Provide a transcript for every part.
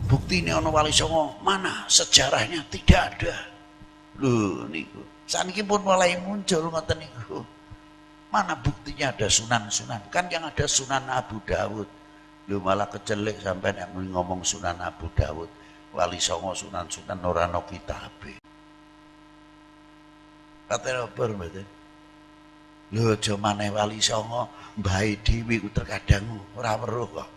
Bukti ini ono Wali Songo, mana sejarahnya? Tidak ada. Loh niku. Saniki pun mulai muncul ngoten niku. Mana buktinya ada sunan-sunan? Kan yang ada Sunan Abu Dawud. Loh malah kecelek sampai yang ngomong Sunan Abu Dawud. Wali Songo sunan-sunan ora ana kitabe. Katene apa mboten? Lho aja maneh Wali Songo, mbahe dhewe ku terkadang ora weruh kok.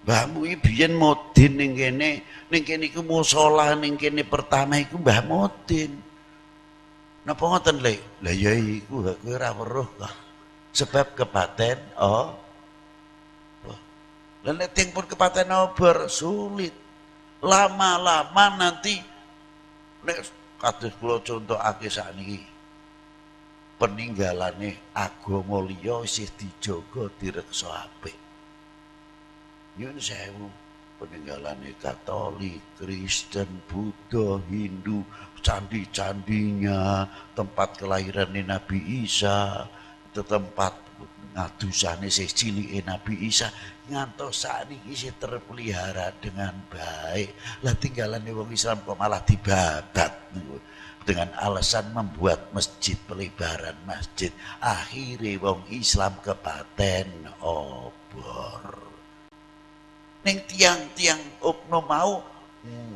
Mbahmu iki biyen mudin ning kene iku musala ning kene pertama iku Mbah Mudin. Napa ngoten, Lek? Lah ya iku kowe ora weruh kok. Sebab kepaten lah nek ting pun kepaten obor sulit. Lama-lama nanti nek kados kula contohake sakniki peninggalane agama liya isih dijaga direksa apik. Nyuwun sewu, peninggalane Katolik, Kristen, Buddha, Hindu, candi-candinya, tempat kelahiran Nabi Isa, tempat ngadusane sih cilike Nabi Isa, ngantos sakniki isih terpelihara dengan baik. Lah tinggalane wong Islam kok malah dibabat dengan alasan membuat masjid, pelebaran masjid. Akhire wong Islam kepaten obor. Ning tiang-tiang oknum mau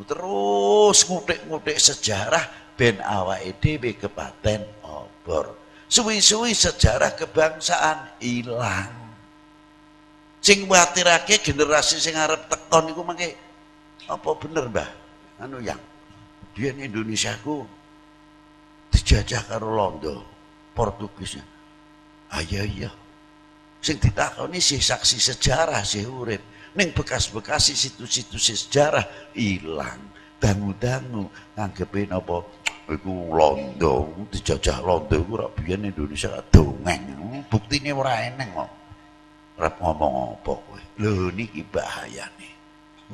terus ngutik-ngutik sejarah ben awake dhewe kepaten obor. Suwi-suwi sejarah kebangsaan ilang. Sing kuwatirake generasi sing arep tekon iku mangke apa bener, Mbah? Anu yang biyen Indonesia ku dijajah karo Londo, Portugisnya. Iya. Sing ditakoni sih saksi sejarah sih urip. Ning bekas-bekas situs-situs sejarah ilang. Dangu-dangu nganggepe napa iku Londo, dijajah Londo iku ora biyen Indonesia dongeng. Buktine ora eneng kok. Ora ngomong apa kowe. Lho niki bahayane.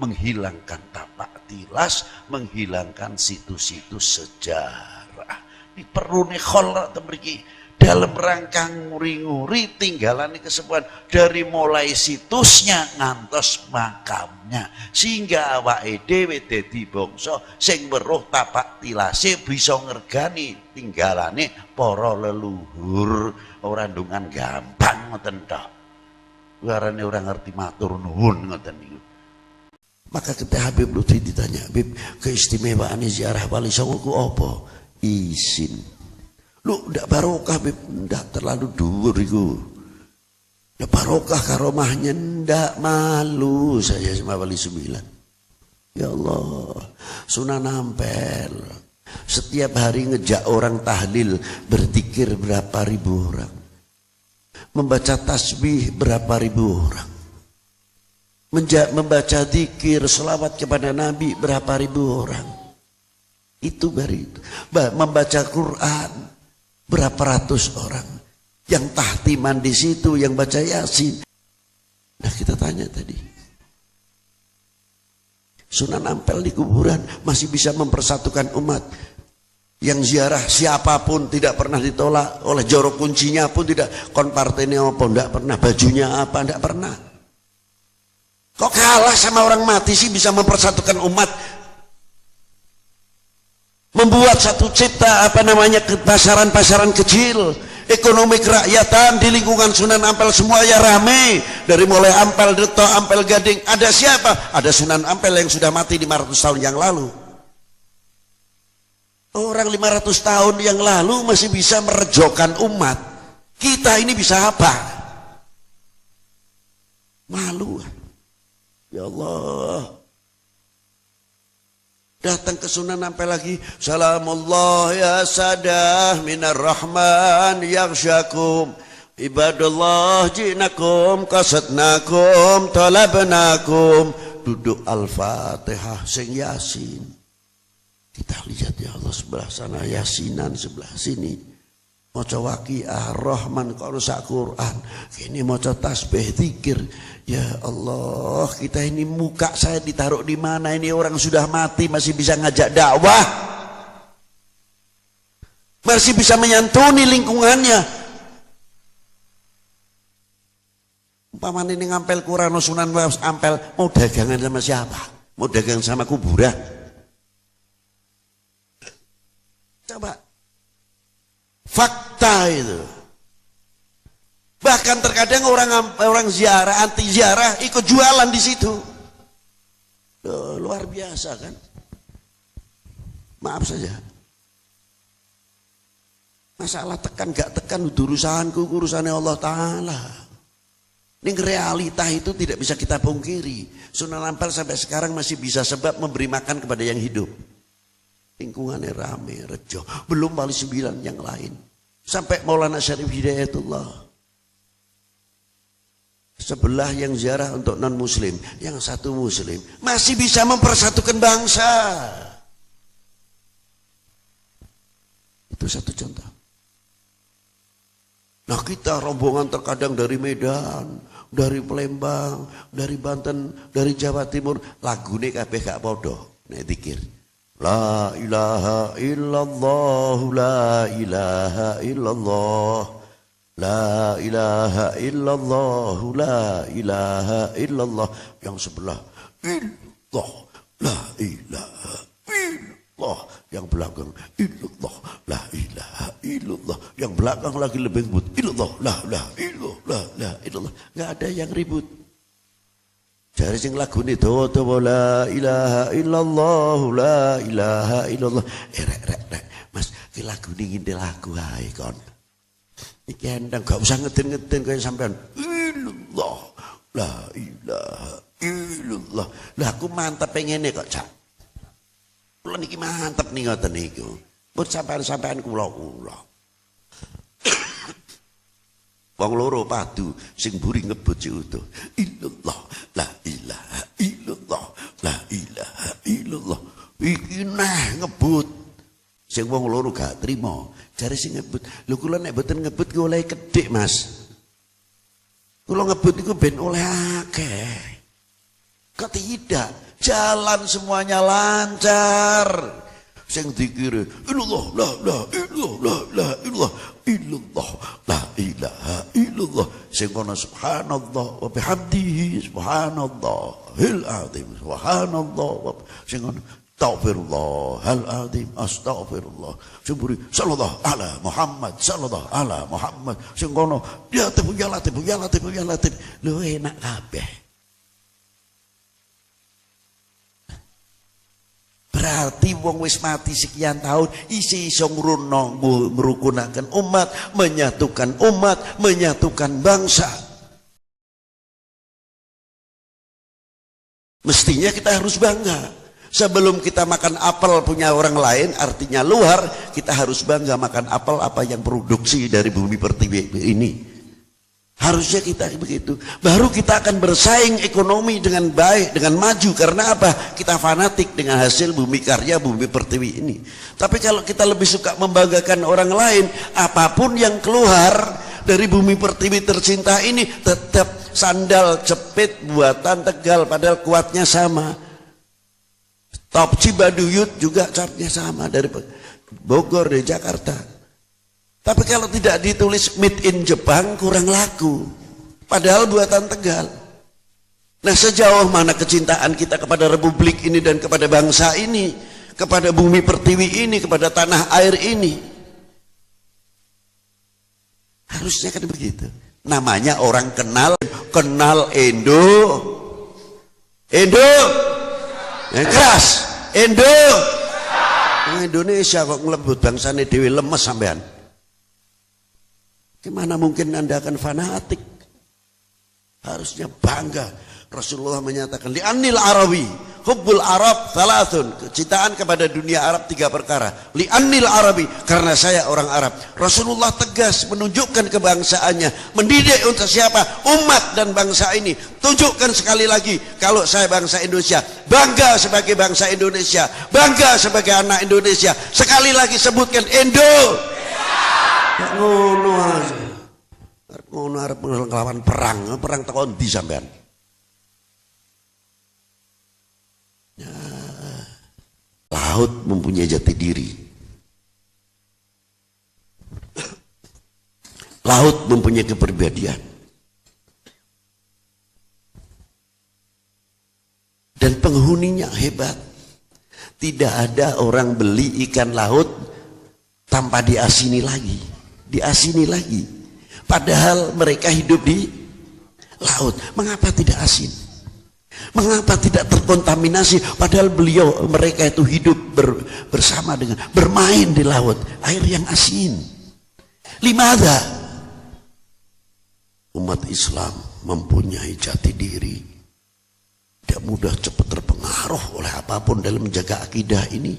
Menghilangkan tapak tilas, menghilangkan situs-situs sejarah. Ini perlu nikhol mriki. Dalam rangka nguri-nguri tinggalan kesepuhan dari mulai situsnya ngantos makamnya, sehingga awake dhewe dadi bangsa sing weruh tapak tilase bisa ngergani tinggalane para leluhur. Ora ndungan gampang ngoten tok. Warane ora ngerti matur nuwun ngoten niku. Maka ketika Habib Lutfi ditanya, Habib, keistimewaan ziarah Wali Songo ku apa? Izin. Lu ndak barokah, Beb, ndak terlalu dhuwur iku. Ndak barokah karomahnya, ndak, malu saya sama Wali Sembilan. Ya Allah, Sunan Ampel setiap hari ngejak orang tahlil, berzikir berapa ribu orang, membaca tasbih berapa ribu orang, membaca zikir selawat kepada Nabi berapa ribu orang. Itu baru itu. Membaca Quran berapa ratus orang yang tahtiman di situ, yang baca Yasin. Nah kita tanya tadi, Sunan Ampel di kuburan masih bisa mempersatukan umat. Yang ziarah siapapun tidak pernah ditolak, oleh jorok kuncinya pun tidak, kon partene apa tidak pernah, bajunya apa tidak pernah. Kok kalah sama orang mati sih bisa mempersatukan umat? Membuat satu cipta pasaran-pasaran kecil, ekonomi kerakyatan di lingkungan Sunan Ampel semuanya rame. Dari mulai Ampel Deto, Ampel Gading, ada siapa? Ada Sunan Ampel yang sudah mati 500 tahun yang lalu. Orang 500 tahun yang lalu masih bisa merejokan umat. Kita ini bisa apa? Malu. Ya Allah. Datang ke Sunan Ampel lagi, salamullah ya sadah minar rahman yaghsyakum ibadallah jinakum qasadnakum talabnakum. Duduk Al-Fatihah sing Yasin. Kita lihat ya Allah, sebelah sana Yasinan, sebelah sini maca Waqiah, Rahman, kok rusak Quran, ini maca tasbih, zikir. Ya Allah, kita ini muka saya ditaruh di mana? Ini orang sudah mati masih bisa ngajak dakwah, masih bisa menyantuni lingkungannya. Umpamane ning Ampel Kurano Sunan Ampel mau dagangan sama siapa? Mau dagang sama kuburan? Coba. Fakta itu. Bahkan terkadang orang ziarah, anti ziarah ikut jualan di situ. Loh, luar biasa kan? Maaf saja. Masalah tekan gak tekan urusanku, urusannya Allah Ta'ala. Ini realita itu tidak bisa kita pungkiri. Sunan Ampel sampai sekarang masih bisa sebab memberi makan kepada yang hidup. Lingkungannya rame, rejo. Belum Wali 9 yang lain. Sampai Maulana Syarif Hidayatullah. Sebelah yang ziarah untuk non muslim, yang satu muslim. Masih bisa mempersatukan bangsa. Itu satu contoh. Nah kita rombongan terkadang dari Medan, dari Palembang, dari Banten, dari Jawa Timur, lagu ini kabeh gak podo. Nek zikir. La ilaha illallah, la ilaha illallah. La ilaha illallah, la ilaha illallah. Yang sebelah illallah, la ilaha illallah. Yang belakang illallah, la ilaha illallah. Yang belakang lagi lebih ribut illallah, la illallah, la illallah. Nggak ada yang ribut. Jare sing lagune dawa-dawa la ilaha illallah, la ilaha illallah. Rek. Mas, ki lagune ngintil lagu ae kon. Iki endang gak usah ngeden-ngeden kaya sampean. Illallah, la ilaha illallah. Lah aku mantep ngene kok, Cak. Kula niki mantep nih ngoten niku. Pun sampean-sampean kula. Wong loro padu sing mburi ngebut si utuh. Illallah, la ilaha illallah, la ilaha illallah. Iki nah ngebut. Sing wong loro gak trima. Jare sing ngebut. Lho kula nek mboten ngebut ki oleh kedhik, Mas. Kula ngebut iku ben oleh akeh. Kok tidak? Jalan semuanya lancar. Sing dikire illallah, la illallah, la illallah, illallah, la ilaha illallah. Sing kono subhanallah wa bihamdihi subhanallahil azim, subhanallah. Sing kono Astaghfirullahal azim, astaghfirullah. Sing buri sallallahu ala Muhammad, sallallahu ala Muhammad. Sing kono ya latif, ya latif. Lho enak kabeh. Berarti wong wis mati sekian tahun isi iso ngruno ngrukunaken umat, menyatukan bangsa. Mestinya kita harus bangga. Sebelum kita makan apel punya orang lain, artinya luar, kita harus bangga makan apel apa yang produksi dari bumi pertiwi ini. Harusnya kita begitu. Baru kita akan bersaing ekonomi dengan baik, dengan maju. Karena apa? Kita fanatik dengan hasil bumi karya, bumi pertiwi ini. Tapi kalau kita lebih suka membanggakan orang lain, apapun yang keluar dari bumi pertiwi tercinta ini, tetap sandal jepit buatan Tegal, padahal kuatnya sama. Top Cibaduyut juga capnya sama dari Bogor, dari Jakarta. Tapi kalau tidak ditulis made in Jepang kurang laku. Padahal buatan Tegal. Nah sejauh mana kecintaan kita kepada Republik ini dan kepada bangsa ini, kepada bumi pertiwi ini, kepada tanah air ini. Harusnya kan begitu. Namanya orang kenal Indo. Yang keras, Indonesia kok ngelebut bangsane dewi lemes sampean. Gimana mungkin Anda akan fanatik? Harusnya bangga. Rasulullah menyatakan li'annil arabi hubbul arab thalathun, kecintaan kepada dunia Arab 3 perkara. Li'annil arabi, karena saya orang Arab. Rasulullah tegas menunjukkan kebangsaannya, mendidik untuk siapa? Umat dan bangsa ini. Tunjukkan sekali lagi, kalau saya bangsa Indonesia, bangga sebagai bangsa Indonesia, bangga sebagai anak Indonesia. Sekali lagi sebutkan Indo. Ngono arep ngelawan perang takon ndi sampean? Ya, laut mempunyai jati diri. Laut mempunyai kepribadian. Dan penghuninya hebat. Tidak ada orang beli ikan laut tanpa diasini lagi. Diasini lagi. Padahal mereka hidup di laut. Mengapa tidak asin? Mengapa tidak terkontaminasi? Padahal mereka itu hidup bersama dengan bermain di laut. Air yang asin. Limada? Umat Islam mempunyai jati diri. Tidak mudah cepat terpengaruh oleh apapun dalam menjaga akidah ini.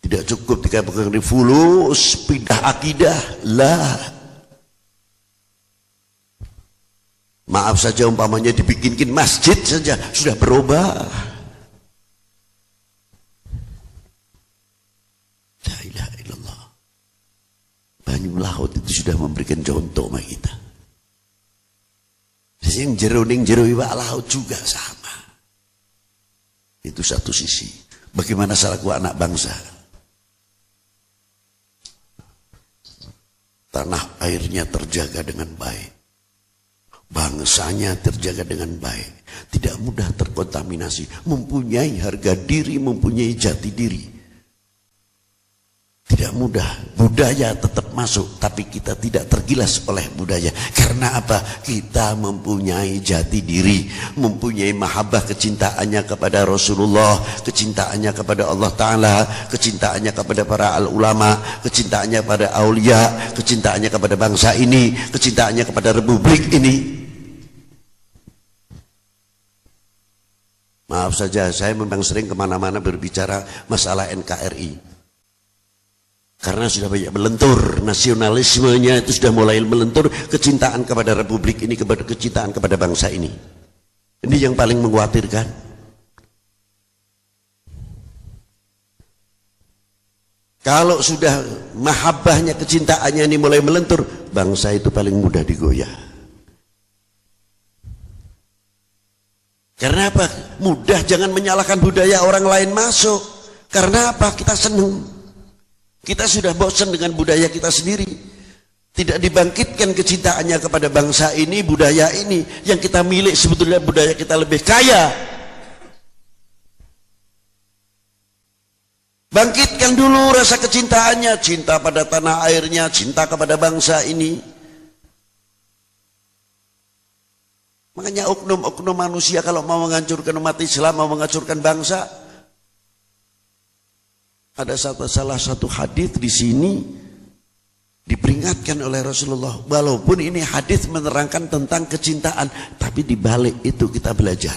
Tidak cukup dikatakan fulus pindah akidah. Lah. Maaf saja umpamanya dibikinkan masjid saja sudah berubah. La ilaha illallah. Banyu laut itu sudah memberikan contoh bagi kita. Yang jero iwak laut juga sama. Itu satu sisi. Bagaimana selaku anak bangsa? Tanah airnya terjaga dengan baik. Bangsanya terjaga dengan baik. Tidak mudah terkontaminasi. Mempunyai harga diri, mempunyai jati diri. Tidak mudah. Budaya tetap masuk, tapi kita tidak tergilas oleh budaya. Karena apa? Kita mempunyai jati diri, mempunyai mahabbah, kecintaannya kepada Rasulullah, kecintaannya kepada Allah Ta'ala, kecintaannya kepada para ulama, kecintaannya kepada aulia, kecintaannya kepada bangsa ini, kecintaannya kepada republik ini. Maaf saja, saya memang sering kemana-mana berbicara masalah NKRI. Karena sudah banyak melentur, nasionalismenya itu sudah mulai melentur, kecintaan kepada republik ini, kecintaan kepada bangsa ini. Ini yang paling mengkhawatirkan. Kalau sudah mahabbahnya, kecintaannya ini mulai melentur, bangsa itu paling mudah digoyah. Karena apa? Mudah, jangan menyalahkan budaya orang lain masuk. Karena apa? Kita senang. Kita sudah bosan dengan budaya kita sendiri. Tidak dibangkitkan kecintaannya kepada bangsa ini, budaya ini. Yang kita milik sebetulnya budaya kita lebih kaya. Bangkitkan dulu rasa kecintaannya. Cinta pada tanah airnya, cinta kepada bangsa ini. Makanya oknum-oknum manusia kalau mau menghancurkan umat Islam, mau menghancurkan bangsa, ada salah satu hadis di sini diperingatkan oleh Rasulullah. Walaupun ini hadis menerangkan tentang kecintaan, tapi di balik itu kita belajar.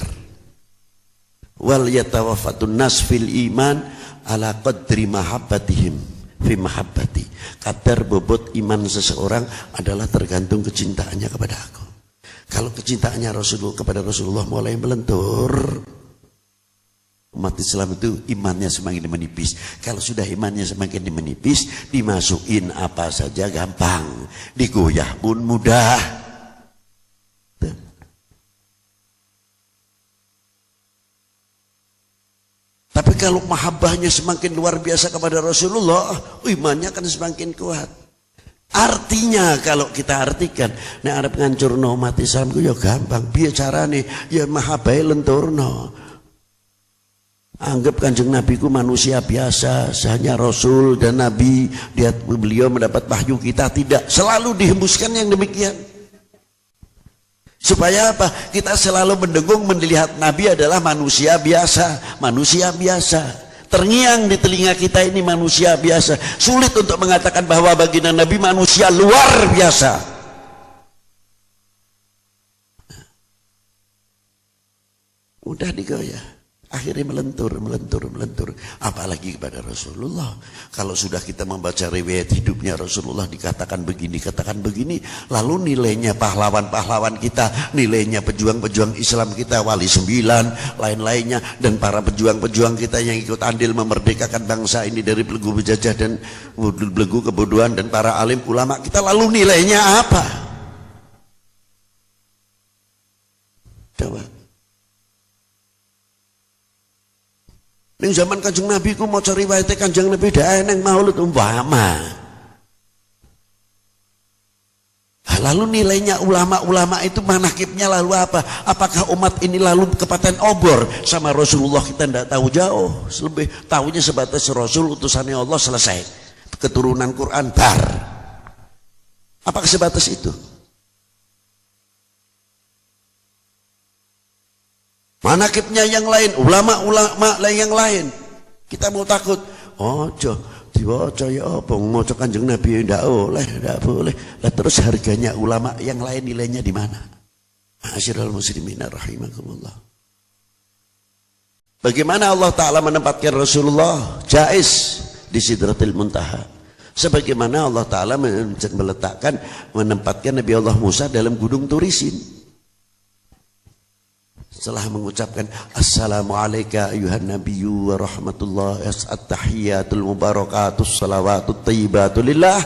Wal yatawaffatun nas fil iman ala qadri mahabbatihim fi mahabbati. Kadar bobot iman seseorang adalah tergantung kecintaannya kepada aku. Kalau kecintaannya Rasulullah kepada Rasulullah mulai melentur, umat Islam itu imannya semakin menipis. Kalau sudah imannya semakin menipis, dimasukin apa saja gampang, digoyah pun mudah. Tapi kalau mahabbahnya semakin luar biasa kepada Rasulullah, imannya akan semakin kuat. Artinya kalau kita artikan, nek arep ngancurno umat Islam ku ya gampang, piye carane? Ya mahabbah lenturno. Anggap Kanjeng Nabi ku manusia biasa, hanya Rasul dan Nabi, beliau mendapat wahyu, kita tidak. Selalu dihembuskan yang demikian. Supaya apa? Kita selalu mendengung melihat Nabi adalah manusia biasa, manusia biasa. Terngiang di telinga kita ini manusia biasa. Sulit untuk mengatakan bahwa baginda Nabi manusia luar biasa. Mudah digoyah. Akhirnya melentur. Apalagi kepada Rasulullah. Kalau sudah kita membaca riwayat hidupnya Rasulullah, dikatakan begini, lalu nilainya pahlawan-pahlawan kita, nilainya pejuang-pejuang Islam kita, Wali 9, lain-lainnya, dan para pejuang-pejuang kita yang ikut andil memerdekakan bangsa ini dari belenggu penjajah dan belenggu kebodohan, dan para alim ulama kita, lalu nilainya apa? Coba. Ning zaman Kanjeng Nabi ku maca riwayate Kanjeng Nabi dak eneng maulid umpama. lalu nilainya ulama-ulama itu manakibnya lalu apa? Apakah umat ini lalu kepaten obor sama Rasulullah? Kita tidak tahu jauh, lebih tahunya sebatas Rasul utusannya Allah, selesai. Keturunan Quran bar. Apakah sebatas itu? Manakibnya yang lain, ulama-ulama yang lain. Kita mau takut, ojo diwaca ya apa maca Kanjeng Nabi ndak boleh. Lah terus harganya ulama yang lain nilainya di mana? Ma'asyiral muslimin rahimakumullah. Bagaimana Allah Ta'ala menempatkan Rasulullah jais di Sidratil Muntaha, sebagaimana Allah Ta'ala menempatkan Nabi Allah Musa dalam gunung Turisin. Setelah mengucapkan assalamualaikum ayuhan nabiyyu wa rahmatullah at-tahiyyatul mubarakatus salawatut thayyibatul lillah,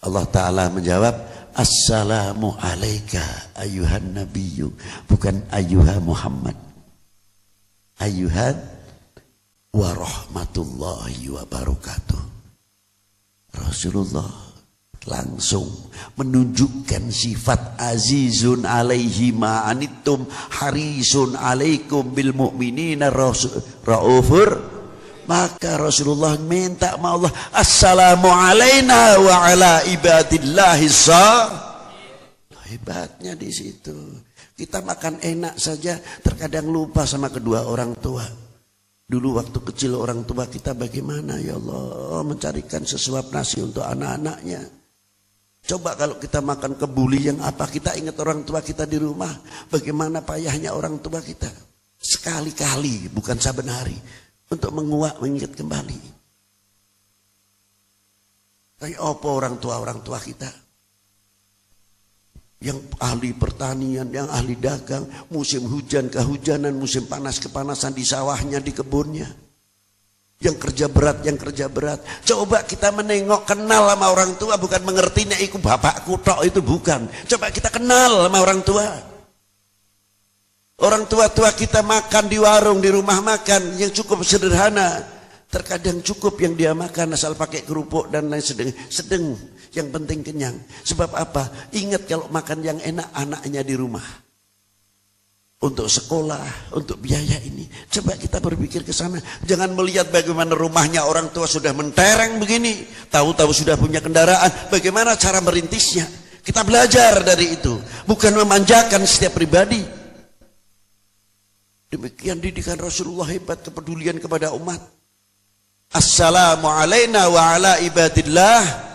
Allah Ta'ala menjawab assalamu alayka ayuhan nabiyyu, bukan ayuha Muhammad, ayuhan wa rahmatullahi wa barakatuh. Rasulullah langsung menunjukkan sifat azizun alaihi ma'anittum harisun alaikum bil mu'minina raufur. Maka Rasulullah minta sama Allah, assalamu alaina wa ala ibadillahi hebatnya di situ. Kita makan enak saja terkadang lupa sama kedua orang tua. Dulu waktu kecil orang tua kita bagaimana ya Allah mencarikan sesuap nasi untuk anak-anaknya. Coba kalau kita makan kebuli yang apa, kita ingat orang tua kita di rumah, bagaimana payahnya orang tua kita. Sekali-kali, bukan saben hari, untuk mengingat kembali. Tapi apa orang tua kita? Yang ahli pertanian, yang ahli dagang, musim hujan kehujanan, musim panas kepanasan di sawahnya, di kebunnya. Yang kerja berat. Coba kita menengok, kenal sama orang tua, bukan mengertinya iku bapakku tok, itu bukan. Coba kita kenal sama orang tua. Orang tua-tua kita makan di warung, di rumah makan yang cukup sederhana. Terkadang cukup yang dia makan asal pakai kerupuk dan lain sedang. Yang penting kenyang. Sebab apa? Ingat kalau makan yang enak anaknya di rumah. Untuk sekolah, untuk biaya ini. Coba kita berpikir ke sana. Jangan melihat bagaimana rumahnya orang tua sudah mentereng begini. Tahu-tahu sudah punya kendaraan. Bagaimana cara merintisnya. Kita belajar dari itu. Bukan memanjakan setiap pribadi. Demikian didikan Rasulullah hebat, kepedulian kepada umat. Assalamu alaina wa ala ibadillah